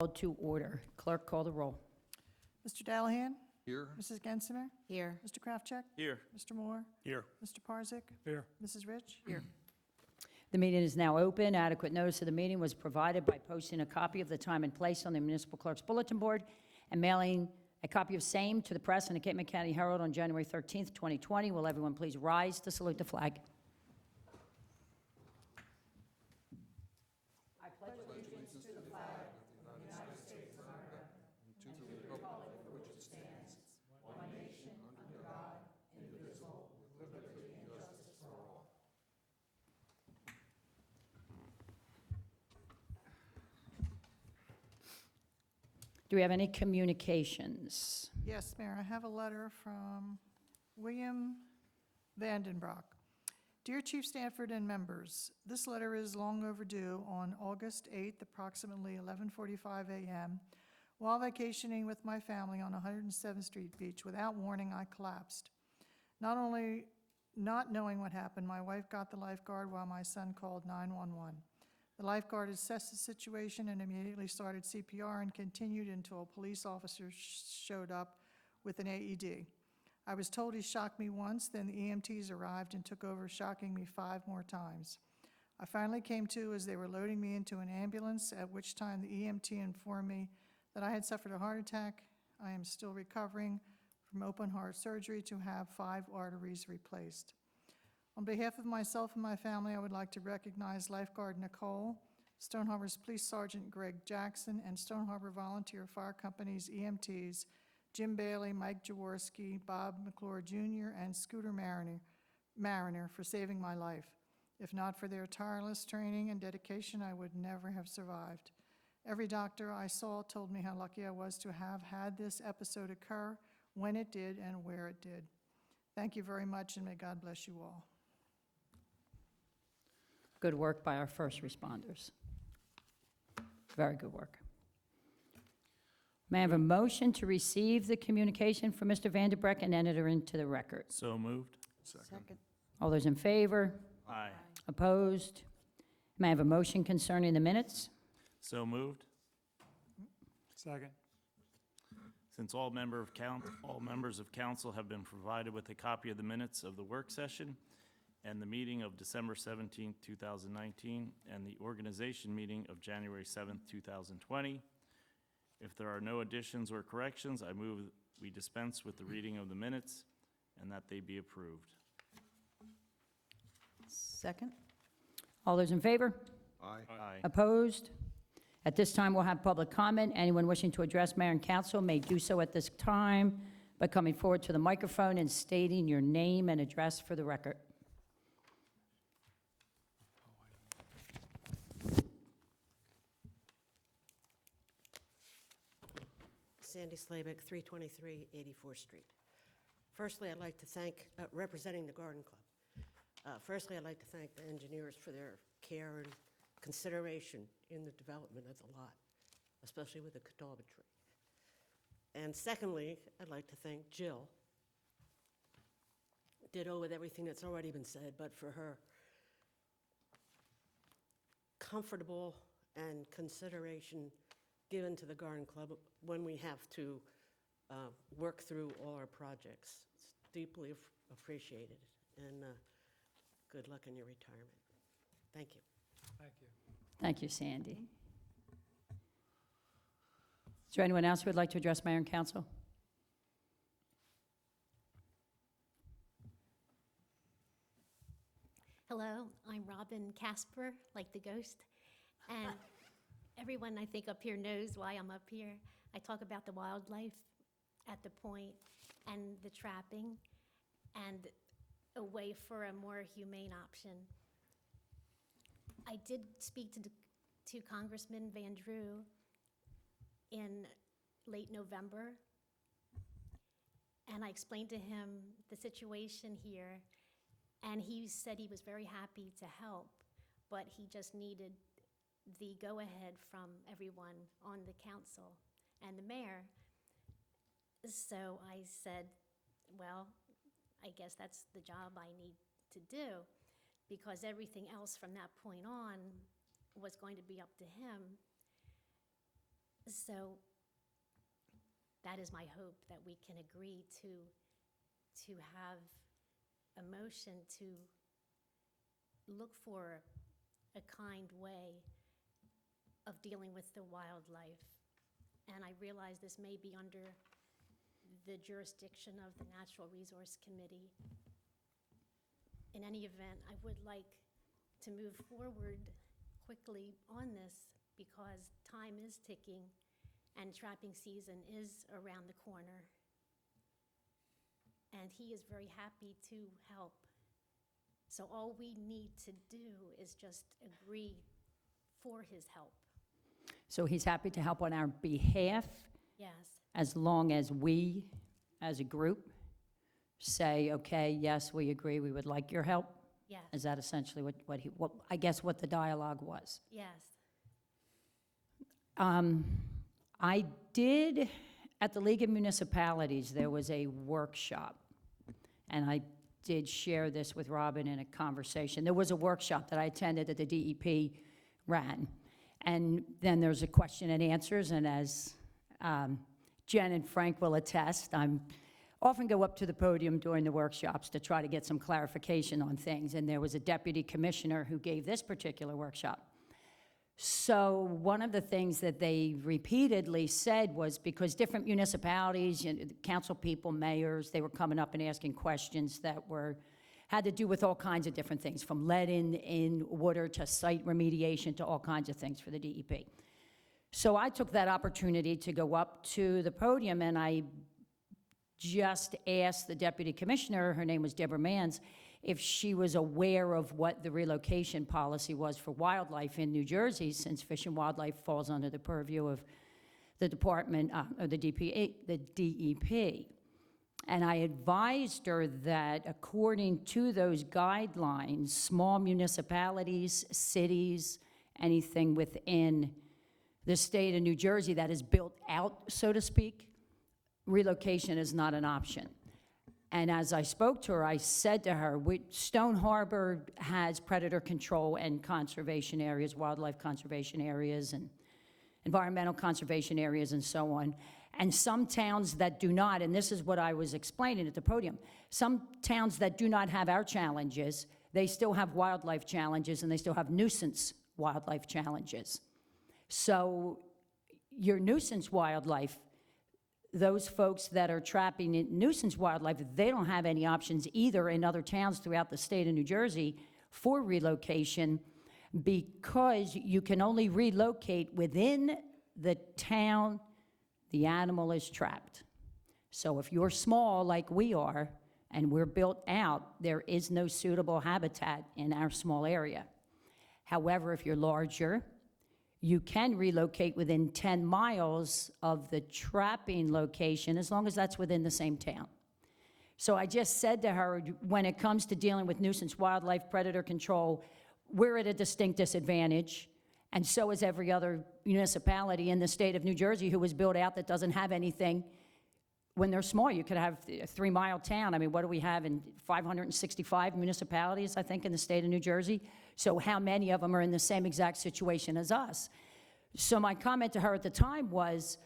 Called to order. Clerk, call the roll. Mr. Dallahan? Here. Mrs. Gensimer? Here. Mr. Kraftcheck? Here. Mr. Moore? Here. Mr. Parzak? Here. Mrs. Rich? Here. The meeting is now open. Adequate notice of the meeting was provided by posting a copy of the time and place on the municipal clerk's bulletin board and mailing a copy of same to the press and the Cape May County Herald on January 13th, 2020. Will everyone please rise to salute the flag? Do we have any communications? Yes, Mayor, I have a letter from William Vandenbroek. Dear Chief Stanford and members, this letter is long overdue. On August 8th, approximately 11:45 a.m., while vacationing with my family on 107th Street Beach, without warning, I collapsed. Not only not knowing what happened, my wife got the lifeguard while my son called 911. The lifeguard assessed the situation and immediately started CPR and continued until a police officer showed up with an AED. I was told he shocked me once, then the EMTs arrived and took over, shocking me 5 more times. I finally came to as they were loading me into an ambulance, at which time the EMT informed me that I had suffered a heart attack. I am still recovering from open heart surgery to have 5 arteries replaced. On behalf of myself and my family, I would like to recognize Lifeguard Nicole, Stone Harbor's Police Sergeant Greg Jackson, and Stone Harbor Volunteer Fire Company's EMTs, Jim Bailey, Mike Jaworski, Bob McClure Jr., and Scooter Mariner for saving my life. If not for their tireless training and dedication, I would never have survived. Every doctor I saw told me how lucky I was to have had this episode occur, when it did, and where it did. Thank you very much, and may God bless you all. Good work by our first responders. Very good work. May I have a motion to receive the communication from Mr. Vandenbroek and enter into the record? So moved. Second. All those in favor? Aye. Opposed? May I have a motion concerning the minutes? So moved. Second. Since all members of council have been provided with a copy of the minutes of the work session and the meeting of December 17, 2019, and the organization meeting of January 7, 2020, if there are no additions or corrections, I move we dispense with the reading of the minutes and that they be approved. Second. All those in favor? Aye. Opposed? At this time, we'll have public comment. Anyone wishing to address mayor and council may do so at this time by coming forward to the microphone and stating your name and address for the record. Sandy Slavik, 323 84th Street. Firstly, I'd like to thank, representing the Garden Club, firstly, I'd like to thank the engineers for their care and consideration in the development of the lot, especially with the Catawba tree. And secondly, I'd like to thank Jill, ditto with everything that's already been said, but for her comfortable and consideration given to the Garden Club when we have to work through all our projects. It's deeply appreciated, and good luck in your retirement. Thank you. Thank you. Thank you, Sandy. Is there anyone else who would like to address mayor and council? Hello, I'm Robin Casper, like the ghost. And everyone, I think, up here knows why I'm up here. I talk about the wildlife at the point and the trapping and a way for a more humane option. I did speak to Congressman Van Drew in late November, and I explained to him the situation here, and he said he was very happy to help, but he just needed the go-ahead from everyone on the council and the mayor. So I said, well, I guess that's the job I need to do, because everything else from that point on was going to be up to him. So that is my hope, that we can agree to have a motion to look for a kind way of dealing with the wildlife. And I realize this may be under the jurisdiction of the Natural Resource Committee. In any event, I would like to move forward quickly on this because time is ticking and trapping season is around the corner. And he is very happy to help. So all we need to do is just agree for his help. So he's happy to help on our behalf Yes, as long as we, as a group, say, okay, yes, we agree, we would like your help? yes, Is that essentially what I guess what the dialogue was? yes. I did, at the League of Municipalities, there was a workshop, and I did share this with Robin in a conversation. There was a workshop that I attended that the DEP ran, and then there's a question and answers, and as Jen and Frank will attest, I'm often go up to the podium during the workshops to try to get some clarification on things, and there was a deputy commissioner who gave this particular workshop. So one of the things that they repeatedly said was because different municipalities, you know, the council people, mayors, they were coming up and asking questions that had to do with all kinds of different things, from lead in water to site remediation to all kinds of things for the DEP. So I took that opportunity to go up to the podium, and I just asked the deputy commissioner, her name was Deborah Manns, if she was aware of what the relocation policy was for wildlife in New Jersey, since Fish and Wildlife falls under the purview of the department, of the DEP. And I advised her that according to those guidelines, small municipalities, cities, anything within the state of New Jersey that is built out, so to speak, relocation is not an option. And as I spoke to her, I said to her, Stone Harbor has predator control and conservation areas, wildlife conservation areas, and environmental conservation areas, and so on. And some towns that do not, and this is what I was explaining at the podium, some towns that do not have our challenges, they still have wildlife challenges, and they still have nuisance wildlife challenges. So your nuisance wildlife, those folks that are trapping in nuisance wildlife, they don't have any options either in other towns throughout the state of New Jersey for relocation, because you can only relocate within the town the animal is trapped. So if you're small like we are and we're built out, there is no suitable habitat in our small area. However, if you're larger, you can relocate within 10 miles of the trapping location, as long as that's within the same town. So I just said to her, when it comes to dealing with nuisance wildlife, predator control, we're at a distinct disadvantage, and so is every other municipality in the state of New Jersey who was built out that doesn't have anything. When they're small, you could have a 3-mile town. I mean, what do we have in 565 municipalities, I think, in the state of New Jersey? So how many of them are in the same exact situation as us? So my comment to her at the time was,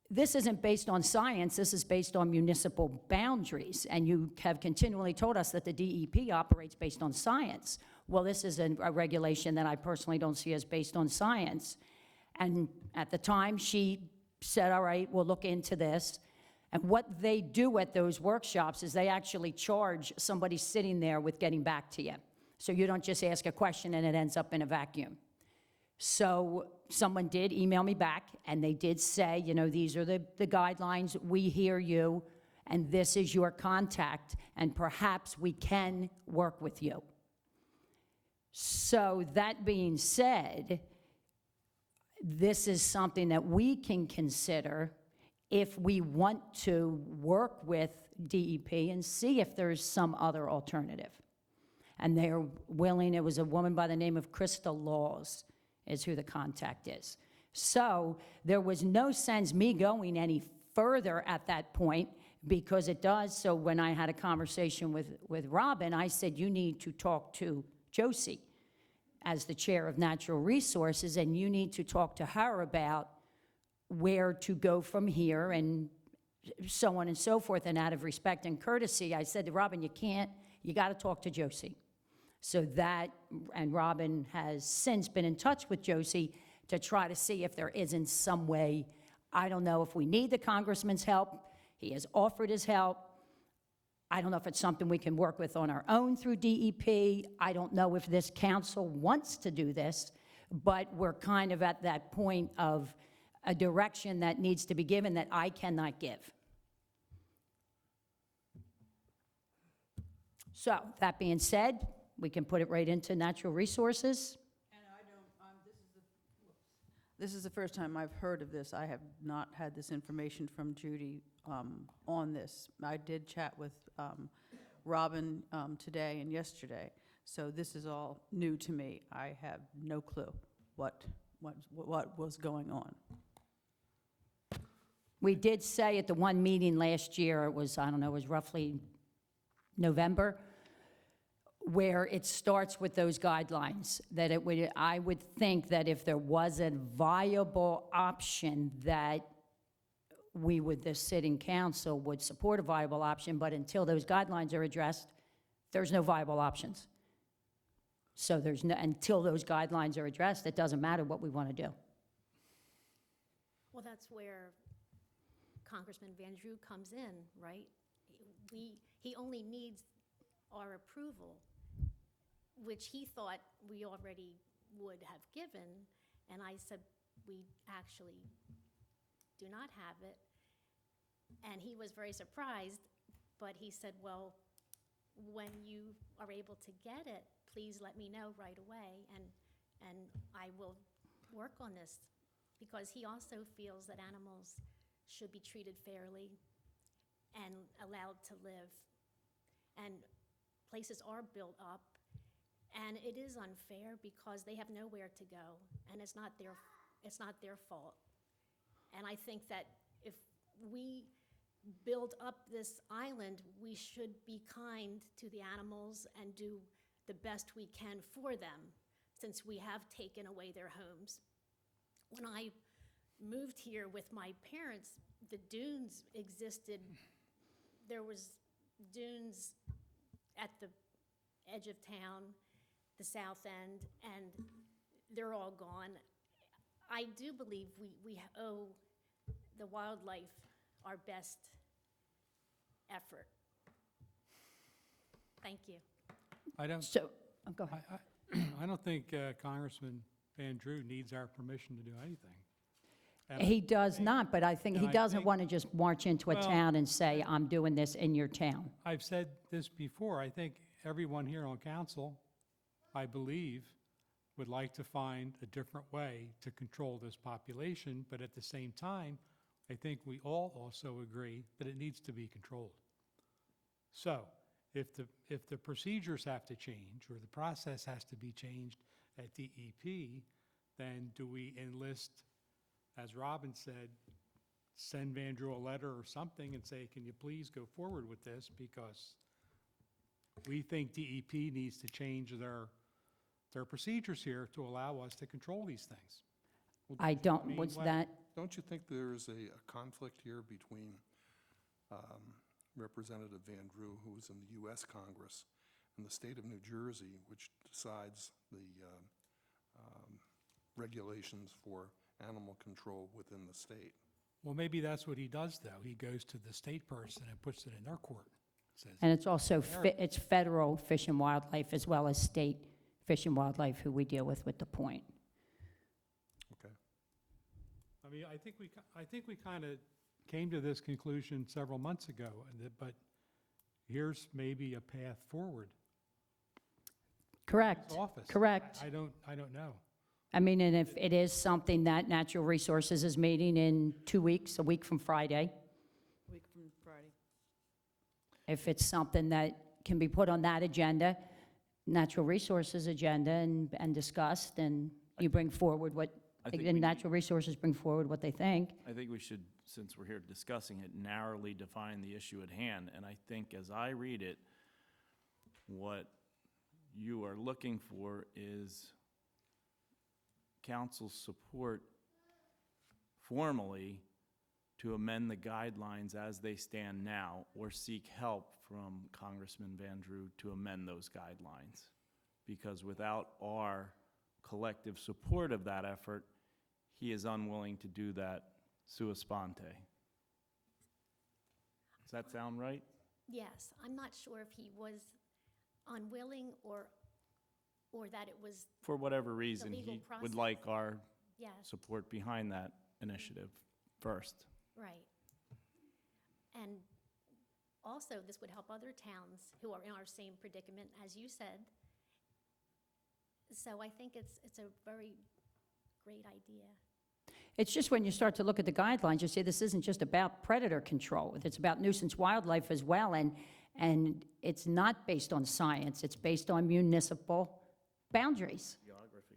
this isn't based on science, this is based on municipal boundaries. And you have continually told us that the DEP operates based on science. Well, this is a regulation that I personally don't see as based on science. And at the time, she said, all right, we'll look into this. And what they do at those workshops is they actually charge somebody sitting there with getting back to you. So you don't just ask a question and it ends up in a vacuum. So someone did email me back, and they did say, you know, these are the guidelines, we hear you, and this is your contact, and perhaps we can work with you. So that being said, this is something that we can consider if we want to work with DEP and see if there's some other alternative. And they're willing. It was a woman by the name of Krista Laws is who the contact is. So there was no sense me going any further at that point, because it does. So when I had a conversation with Robin, I said, you need to talk to Josie as the chair of Natural Resources, and you need to talk to her about where to go from here and so on and so forth. And out of respect and courtesy, I said to Robin, you got to talk to Josie. So that, and Robin has since been in touch with Josie to try to see if there isn't some way. I don't know if we need the congressman's help. He has offered his help. I don't know if it's something we can work with on our own through DEP. I don't know if this council wants to do this, but we're kind of at that point of a direction that needs to be given that I cannot give. So, that being said, we can put it right into natural resources. And I don't, this is the first time I've heard of this. I have not had this information from Judy on this. I did chat with Robin today and yesterday, so this is all new to me. I have no clue what was going on. We did say at the one meeting last year, it was, I don't know, it was roughly November, where it starts with those guidelines, that it would, I would think that if there was a viable option, that we would, the sitting council would support a viable option, but until those guidelines are addressed, there's no viable options. So there's no, until those guidelines are addressed, it doesn't matter what we want to do. Well, that's where Congressman Van Drew comes in, right? He only needs our approval, which he thought we already would have given, and I said, we actually do not have it. And he was very surprised, but he said, well, when you are able to get it, please let me know right away, and I will work on this, because he also feels that animals should be treated fairly and allowed to live. And places are built up, and it is unfair because they have nowhere to go, and it's not their fault. And I think that if we build up this island, we should be kind to the animals and do the best we can for them, since we have taken away their homes. When I moved here with my parents, the dunes existed. There was dunes at the edge of town, the south end, and they're all gone. I do believe we owe the wildlife our best effort. Thank you. I don't, So, oh, go ahead. I don't think Congressman Van Drew needs our permission to do anything. And He does not, but I think he And I doesn't think- want to just march into a Well- town and say, I'm doing this in your town. I've said this before, I think everyone here on council, I believe, would like to find a different way to control this population, but at the same time, I think we all also agree that it needs to be controlled. So, if the procedures have to change, or the process has to be changed at DEP, then do we enlist, as Robin said, send Van Drew a letter or something and say, can you please go forward with this, because we think DEP needs to change their procedures here to allow us to control these things. I don't, mean, what's what- that? Don't you think there's a conflict here between Representative Van Drew, who is in the U.S. Congress, and the state of New Jersey, which decides the regulations for animal control within the state? Well, maybe that's what he does, though. He goes to the state person and puts it in their court. Says, And it's also, it's federal Fish and Wildlife as well as state Fish and Wildlife who we deal with the point. Okay. I mean, I think we kind of came to this conclusion several months ago, but here's maybe a path forward. Correct, His office. correct. I don't know. I mean, and if it is something that Natural Resources is meeting in 2 weeks, a week from Friday, Week from Friday. if it's something that can be put on that agenda, Natural Resources agenda, and discussed, and you bring forward what, I think and we Natural Resources bring forward what they think. I think we should, since we're here discussing it, narrowly define the issue at hand. And I think as I read it, what you are looking for is council's support formally to amend the guidelines as they stand now, or seek help from Congressman Van Drew to amend those guidelines. Because without our collective support of that effort, he is unwilling to do that sua sponte. Does that sound right? Yes, I'm not sure if he was unwilling or that it was, For whatever reason, legal he would process. like our yes, support behind that initiative first. right. And also, this would help other towns who are in our same predicament, as you said. So I think it's a very great idea. It's just when you start to look at the guidelines, you see this isn't just about predator control. It's about nuisance wildlife as well, and it's not based on science. It's based on municipal boundaries. Geography.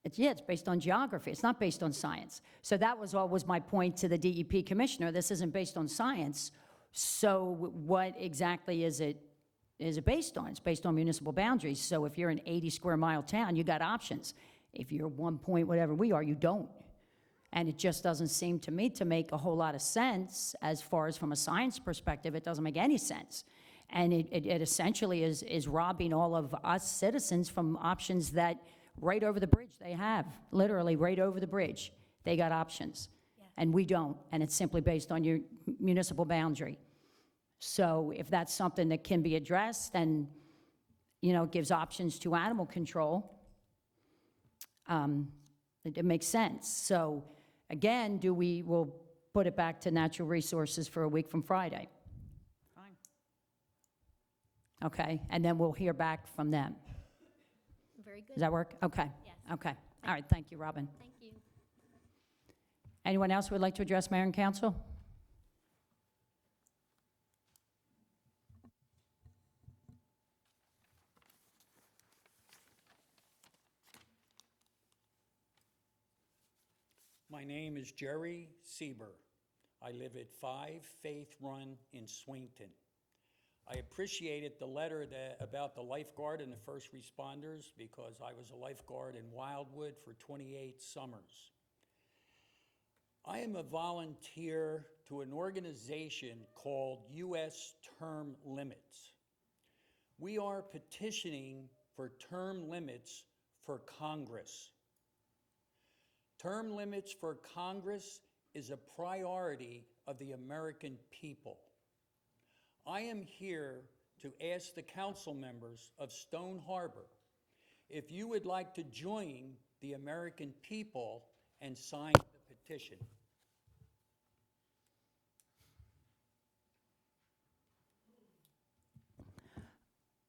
It's based on geography. It's not based on science. So that was always my point to the DEP commissioner. This isn't based on science. So what exactly is it based on? It's based on municipal boundaries. So if you're an 80 square mile town, you got options. If you're 1 point whatever we are, you don't. And it just doesn't seem to me to make a whole lot of sense as far as from a science perspective. It doesn't make any sense. And it essentially is robbing all of us citizens from options that right over the bridge they have, literally right over the bridge. They got options. Yeah. And we don't. And it's simply based on your municipal boundary. So if that's something that can be addressed and, it gives options to animal control, it makes sense. So again, we'll put it back to natural resources for a week from Friday. Fine. Okay, and then we'll hear back from them. Very good. Does that work? Okay. Yes. Okay. All right, thank you, Robin. Thank you. Anyone else who would like to address Mayor and Council? My name is Jerry Sieber. I live at 5 Faith Run in Swington. I appreciated the letter about the lifeguard and the first responders because I was a lifeguard in Wildwood for 28 summers. I am a volunteer to an organization called U.S. Term Limits. We are petitioning for term limits for Congress. Term limits for Congress is a priority of the American people. I am here to ask the council members of Stone Harbor if you would like to join the American people and sign the petition.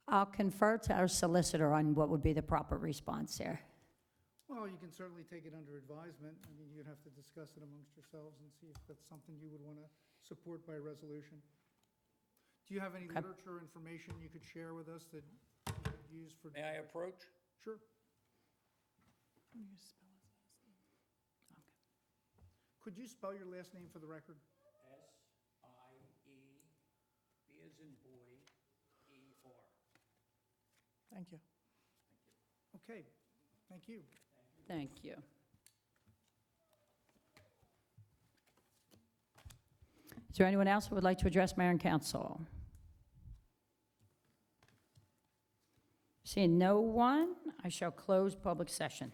I'll confer to our solicitor on what would be the proper response there. Well, you can certainly take it under advisement. I mean, you'd have to discuss it amongst yourselves and see if that's something you would want to support by resolution. Do you have any Okay. literature or information you could share with us that you could use for? May I approach? Sure. Could you spell your last name for the record? S-I-E, B as in boy, E-R. Thank you. Okay, thank you. Thank you. Is there anyone else who would like to address Mayor and Council? Seeing no one, I shall close public session.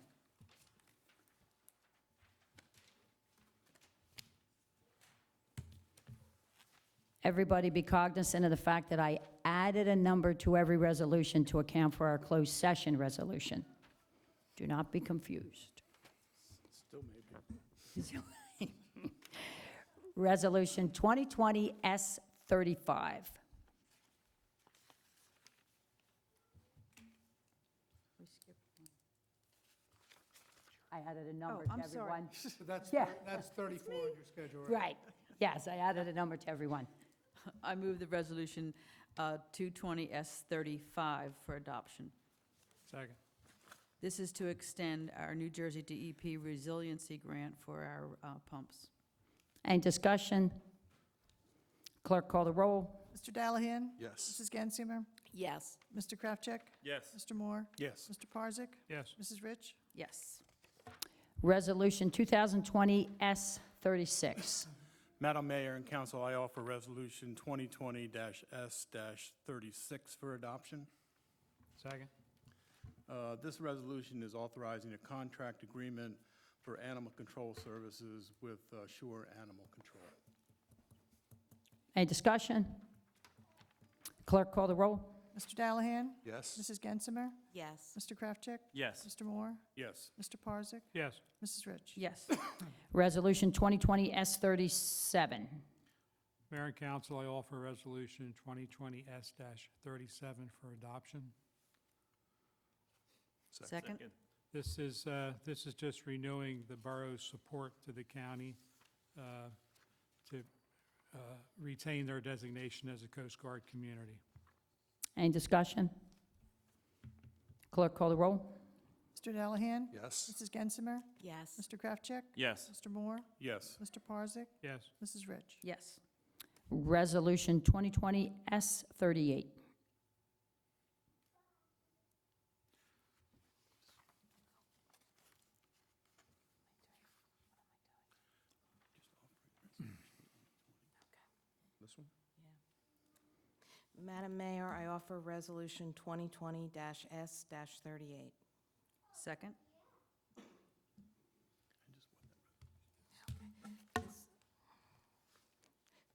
Everybody be cognizant of the fact that I added a number to every resolution to account for our closed session resolution. Do not be confused. Still maybe. Resolution 2020 S35. I added a number Oh, I'm to sorry. everyone. So that's, Yeah. that's 34 on your schedule, right? Right, yes, I added a number to everyone. I move the resolution 220S35 for adoption. Second. This is to extend our New Jersey DEP resiliency grant for our pumps. Any discussion? Clerk, call the roll. Mr. Dallahan? Yes. Mrs. Gensimer? Yes. Mr. Kraftcheck? Yes. Mr. Moore? Yes. Mr. Parzak? Yes. Mrs. Rich? Yes. Resolution 2020 S36. Madam Mayor and Council, I offer Resolution 2020-S-36 for adoption. Second? This resolution is authorizing a contract agreement for animal control services with Shore Animal Control. Any discussion? Clerk, call the roll. Mr. Dallahan? Yes. Mrs. Gensimer? Yes. Mr. Kraftcheck? Yes. Mr. Moore? Yes. Mr. Parzak? Yes. Mrs. Rich? Yes. Resolution 2020 S37. Mayor and council, I offer Resolution 2020 S-37 for adoption. Second? This is just renewing the borough's support to the county to retain their designation as a Coast Guard community. Any discussion? Clerk, call the roll. Mr. Dallahan? Yes. Mrs. Gensimer? Yes. Mr. Kraftcheck? Yes. Mr. Moore? Yes. Mr. Parzak? Yes. Mrs. Rich? Yes. Resolution 2020 S38. This one? Madam Mayor, I offer Resolution 2020-S-38. Second?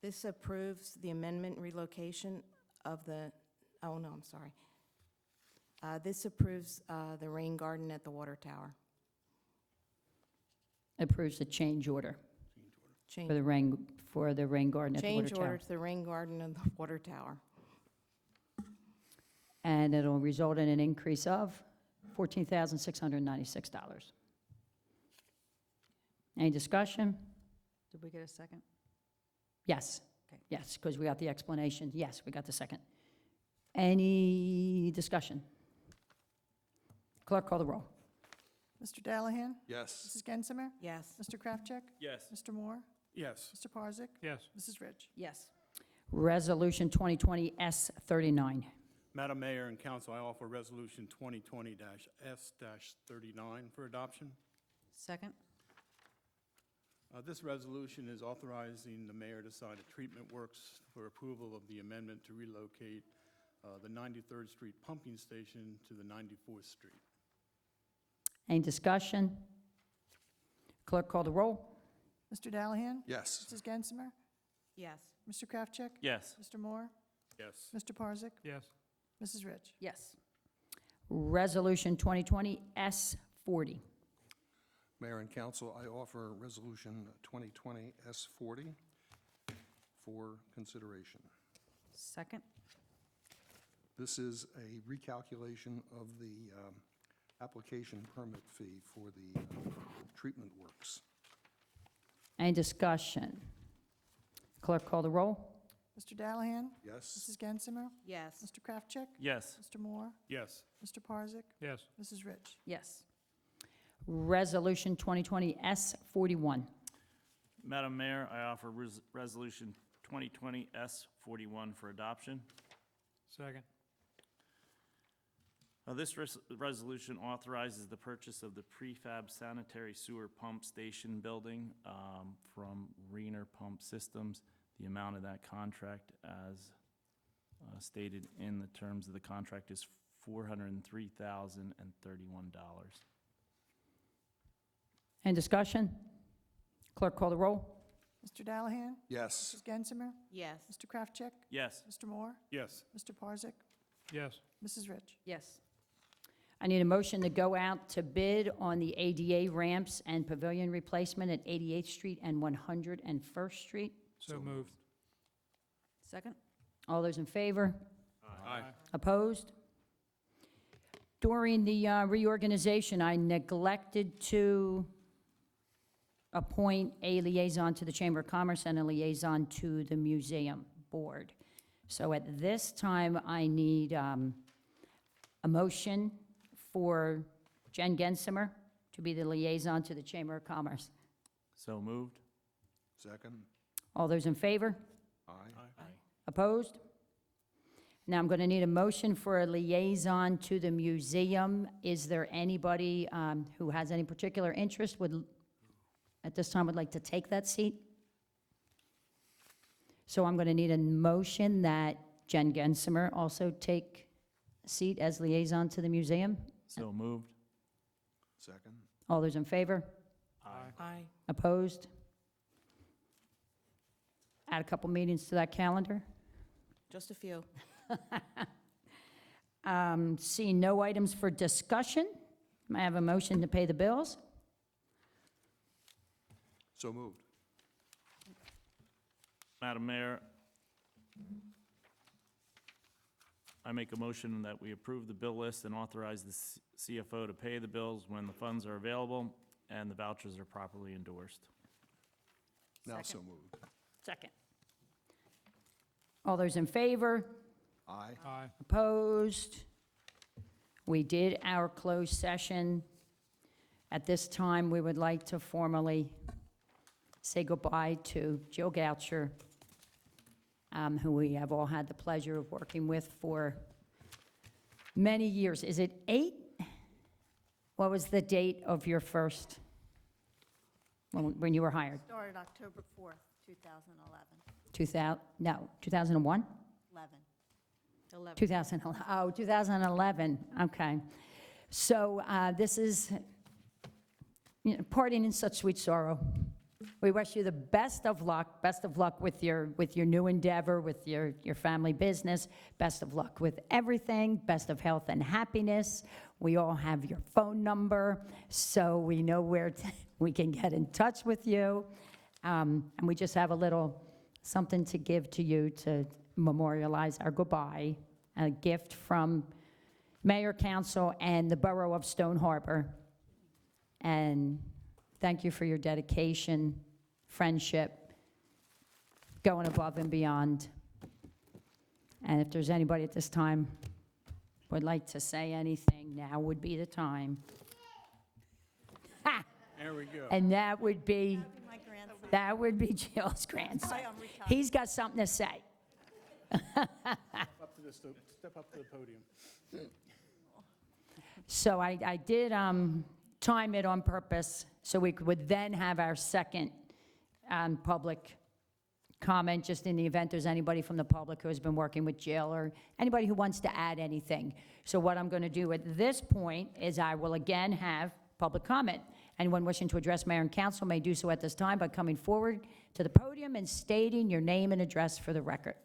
This approves the amendment relocation of the, oh, no, I'm sorry. This approves the rain garden at the water tower. Approves the change order Change for the rain garden at the water change order tower. to the rain garden of the water tower. And it'll result in an increase of $14,696. Any discussion? Did we get a second? Yes. Okay. Yes, because we got the explanation. Yes, we got the second. Any discussion? Clerk, call the roll. Mr. Dallahan? Yes. Mrs. Gensimer? Yes. Mr. Kraftcheck? Yes. Mr. Moore? Yes. Mr. Parzak? Yes. Mrs. Rich? Yes. Resolution 2020 S39. Madam Mayor and Council, I offer Resolution 2020-S-39 for adoption. Second? This resolution is authorizing the mayor to sign a treatment works for approval of the amendment to relocate the 93rd Street pumping station to the 94th Street. Any discussion? Clerk, call the roll. Mr. Dallahan? Yes. Mrs. Gensimer? Yes. Mr. Kraftcheck? Yes. Mr. Moore? Yes. Mr. Parzak? Yes. Mrs. Rich? Yes. Resolution 2020 S40. Mayor and Council, I offer Resolution 2020 S40 for consideration. Second? This is a recalculation of the application permit fee for the treatment works. Any discussion? Clerk, call the roll. Mr. Dallahan? Yes. Mrs. Gensimer? Yes. Mr. Kraftcheck? Yes. Mr. Moore? Yes. Mr. Parzak? Yes. Mrs. Rich? Yes. Resolution 2020 S41. Madam Mayor, I offer Resolution 2020 S41 for adoption. Second? This resolution authorizes the purchase of the prefab sanitary sewer pump station building from Reener Pump Systems. The amount of that contract, as stated in the terms of the contract, is $403,031. Any discussion? Clerk, call the roll. Mr. Dallahan? Yes. Mrs. Gensimer? Yes. Mr. Kraftcheck? Yes. Mr. Moore? Yes. Mr. Parzak? Yes. Mrs. Rich? Yes. I need a motion to go out to bid on the ADA ramps and pavilion replacement at 88th Street and 101st Street. So moved. Second? All those in favor? Aye. Opposed? During the reorganization, I neglected to appoint a liaison to the Chamber of Commerce and a liaison to the Museum Board. So at this time, I need a motion for Jen Gensimer to be the liaison to the Chamber of Commerce. So moved. Second? All those in favor? Aye. Opposed? Now, I'm going to need a motion for a liaison to the museum. Is there anybody who has any particular interest, at this time would like to take that seat? So I'm going to need a motion that Jen Gensimer also take a seat as liaison to the museum. So moved. Second? All those in favor? Aye. Opposed? Add a couple meetings to that calendar. Just a few. Seeing no items for discussion, may I have a motion to pay the bills? So moved. Madam Mayor, I make a motion that we approve the bill list and authorize the CFO to pay the bills when the funds are available and the vouchers are properly endorsed. Now so moved. Second. All those in favor? Aye. Aye. Opposed? We did our closed session. At this time, we would like to formally say goodbye to Jill Goucher, who we have all had the pleasure of working with for many years. Is it 8? What was the date of your first, when you were hired? Started October 4th, 2011. 2001? 11. 2011, oh, 2011, okay. So this is, parting in such sweet sorrow. We wish you the best of luck with your new endeavor, with your family business, best of luck with everything, best of health and happiness. We all have your phone number, so we know where we can get in touch with you. And we just have a little something to give to you to memorialize our goodbye, a gift from Mayor, Council, and the Borough of Stone Harbor. And thank you for your dedication, friendship, going above and beyond. And if there's anybody at this time would like to say anything, now would be the time. Ha! There we go. And that would be, My grandson. that would be Jill's grandson. Hi, I'm retired. He's got something to say. Step up to the podium. So I did time it on purpose, so we would then have our second public comment, just in the event there's anybody from the public who has been working with Jill, or anybody who wants to add anything. So what I'm going to do at this point is I will again have public comment. Anyone wishing to address mayor and council may do so at this time by coming forward to the podium and stating your name and address for the record.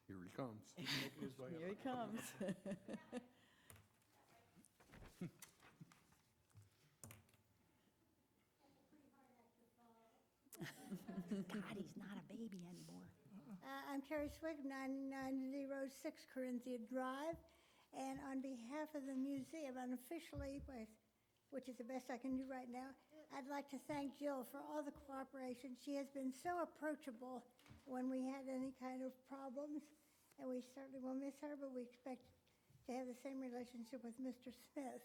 Here he comes. Here he comes. God, he's not a baby anymore. I'm Carrie Swig, 9906 Corinthia Drive, and on behalf of the museum, unofficially, which is the best I can do right now, I'd like to thank Jill for all the cooperation. She has been so approachable when we had any kind of problems, and we certainly will miss her, but we expect to have the same relationship with Mr. Smith.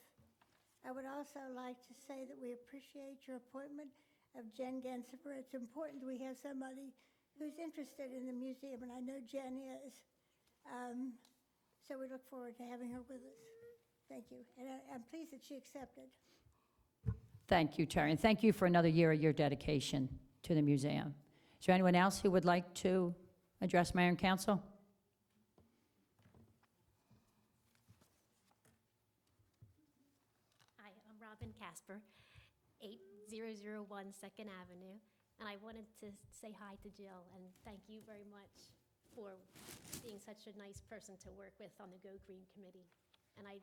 I would also like to say that we appreciate your appointment of Jen Gensimer. It's important we have somebody who's interested in the museum, and I know Jen is. So we look forward to having her with us. Thank you, and I'm pleased that she accepted. Thank you, Terry, and thank you for another year of your dedication to the museum. Is there anyone else who would like to address mayor and council? Hi, I'm Robin Casper, 8001 Second Avenue, and I wanted to say hi to Jill and thank you very much for being such a nice person to work with on the Go Green Committee. And I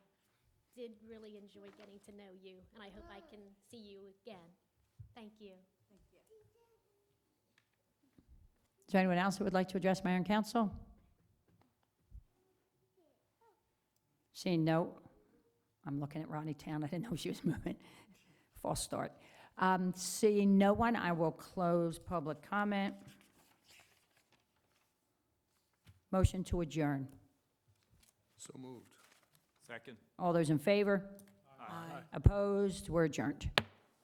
did really enjoy getting to know you, and I hope I can see you again. Thank you. Is there anyone else who would like to address mayor and council? Seeing no, I'm looking at Ronnie Town, I didn't know she was moving. False start. Seeing no one, I will close public comment. Motion to adjourn. So moved. Second. All those in favor? Aye. Opposed? We're adjourned.